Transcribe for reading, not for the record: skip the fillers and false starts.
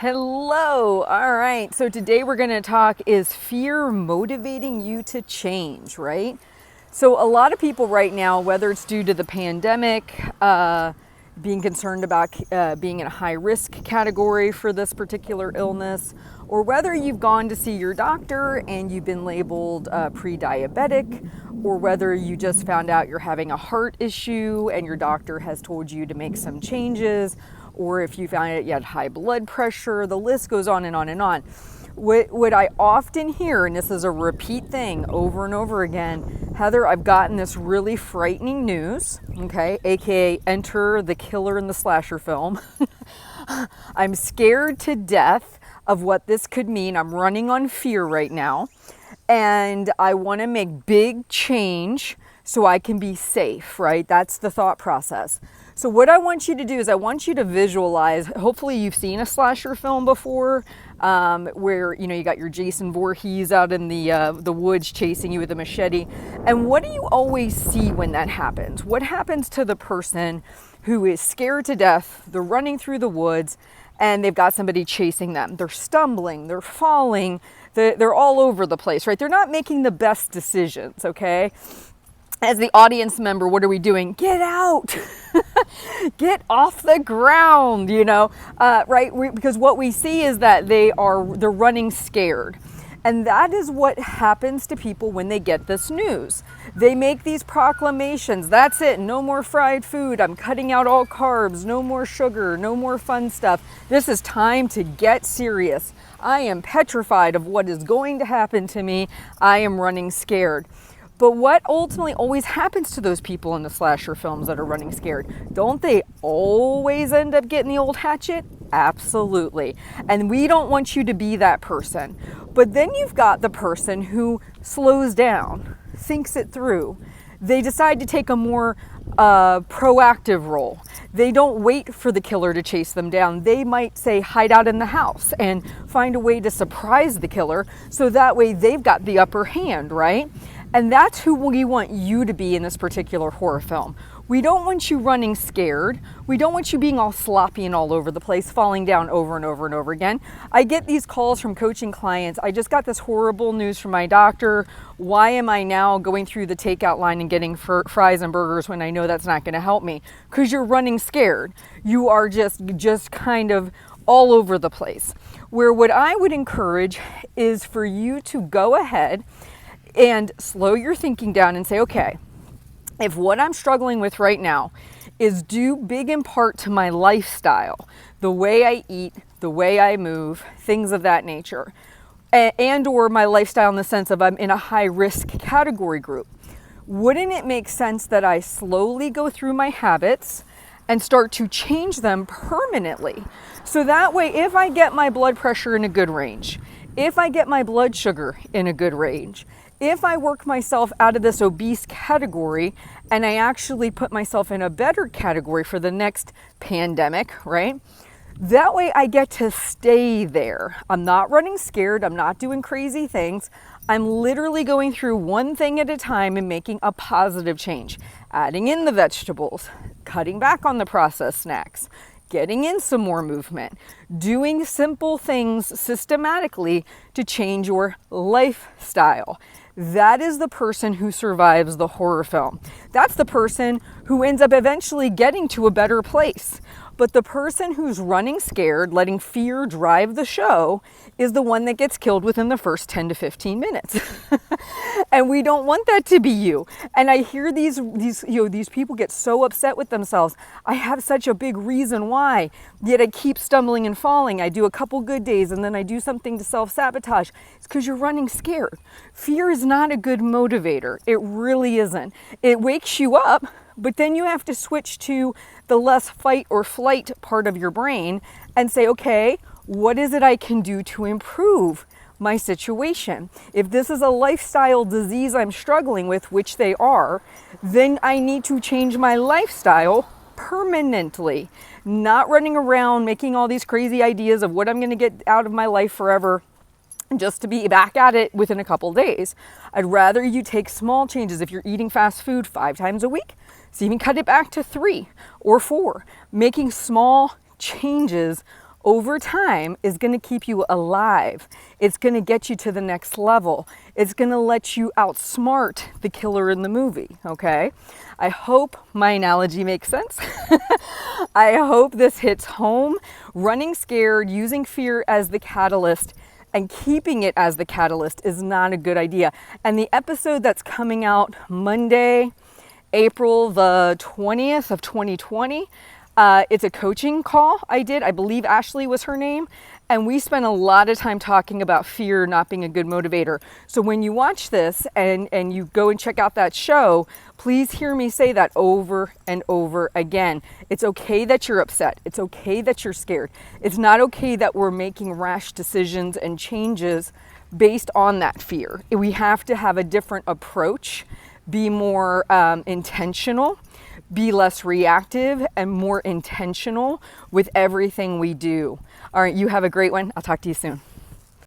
Hello. All right. So today we're going to talk, is fear motivating you to change, right? So a lot of people right now, whether it's due to the pandemic, being concerned about being in a high risk category for this particular illness, or whether you've gone to see your doctor and you've been labeled pre-diabetic, or whether you just found out you're having a heart issue and your doctor has told you to make some changes, or if you found out you had high blood pressure, the list goes on and on and on. What I often hear, and this is a repeat thing over and over again, Heather, I've gotten this really frightening news, okay, aka enter the killer in the slasher film. I'm scared to death of what this could mean. I'm running on fear right now, and I want to make big change so I can be safe, right? That's the thought process. So what I want you to do is I want you to visualize, hopefully you've seen a slasher film before, where, you know, you got your Jason Voorhees out in the woods chasing you with a machete. And what do you always see when that happens? What happens to the person who is scared to death? They're running through the woods and they've got somebody chasing them. They're stumbling, they're falling, they're all over the place, right? They're not making the best decisions, okay? As the audience member, what are we doing? Get out, get off the ground, you know, right? Because what we see is that they're running scared. And that is what happens to people when they get this news. They make these proclamations. That's it. No more fried food. I'm cutting out all carbs. No more sugar. No more fun stuff. This is time to get serious. I am petrified of what is going to happen to me. I am running scared. But what ultimately always happens to those people in the slasher films that are running scared? Don't they always end up getting the old hatchet? Absolutely. And we don't want you to be that person. But then you've got the person who slows down, thinks it through. They decide to take a more proactive role. They don't wait for the killer to chase them down. They might say hide out in the house and find a way to surprise the killer so that way they've got the upper hand, right? And that's who we want you to be in this particular horror film. We don't want you running scared. We don't want you being all sloppy and all over the place, falling down over and over and over again. I get these calls from coaching clients. I just got this horrible news from my doctor. Why am I now going through the takeout line and getting fries and burgers when I know that's not going to help me? Because you're running scared. You are just kind of all over the place. Where what I would encourage is for you to go ahead and slow your thinking down and say, okay, if what I'm struggling with right now is due big in part to my lifestyle, the way I eat, the way I move, things of that nature, and or my lifestyle in the sense of I'm in a high risk category group, wouldn't it make sense that I slowly go through my habits and start to change them permanently? So that way, if I get my blood pressure in a good range, if I get my blood sugar in a good range, if I work myself out of this obese category and I actually put myself in a better category for the next pandemic, right? That way I get to stay there. I'm not running scared. I'm not doing crazy things. I'm literally going through one thing at a time and making a positive change. Adding in the vegetables, cutting back on the processed snacks, getting in some more movement, doing simple things systematically to change your lifestyle. That is the person who survives the horror film. That's the person who ends up eventually getting to a better place. But the person who's running scared, letting fear drive the show, is the one that gets killed within the first 10 to 15 minutes. And we don't want that to be you. And I hear these people get so upset with themselves. I have such a big reason why, yet I keep stumbling and falling. I do a couple good days and then I do something to self-sabotage. It's because you're running scared. Fear is not a good motivator. It really isn't. It wakes you up, but then you have to switch to the less fight or flight part of your brain and say, okay, what is it I can do to improve my situation? If this is a lifestyle disease I'm struggling with, which they are, then I need to change my lifestyle permanently, not running around making all these crazy ideas of what I'm going to get out of my life forever just to be back at it within a couple days. I'd rather you take small changes. If you're eating fast food 5 times a week, so you can cut it back to 3 or 4, making small changes over time is going to keep you alive. It's going to get you to the next level. It's going to let you outsmart the killer in the movie, okay? I hope my analogy makes sense. I hope this hits home. Running scared, using fear as the catalyst, and keeping it as the catalyst is not a good idea. And the episode that's coming out Monday, April the 20th of 2020, it's a coaching call I did. I believe Ashley was her name. And we spent a lot of time talking about fear not being a good motivator. So when you watch this and you go and check out that show, please hear me say that over and over again. It's okay that you're upset. It's okay that you're scared. It's not okay that we're making rash decisions and changes based on that fear. We have to have a different approach, be more intentional, be less reactive, and more intentional with everything we do. All right, you have a great one. I'll talk to you soon.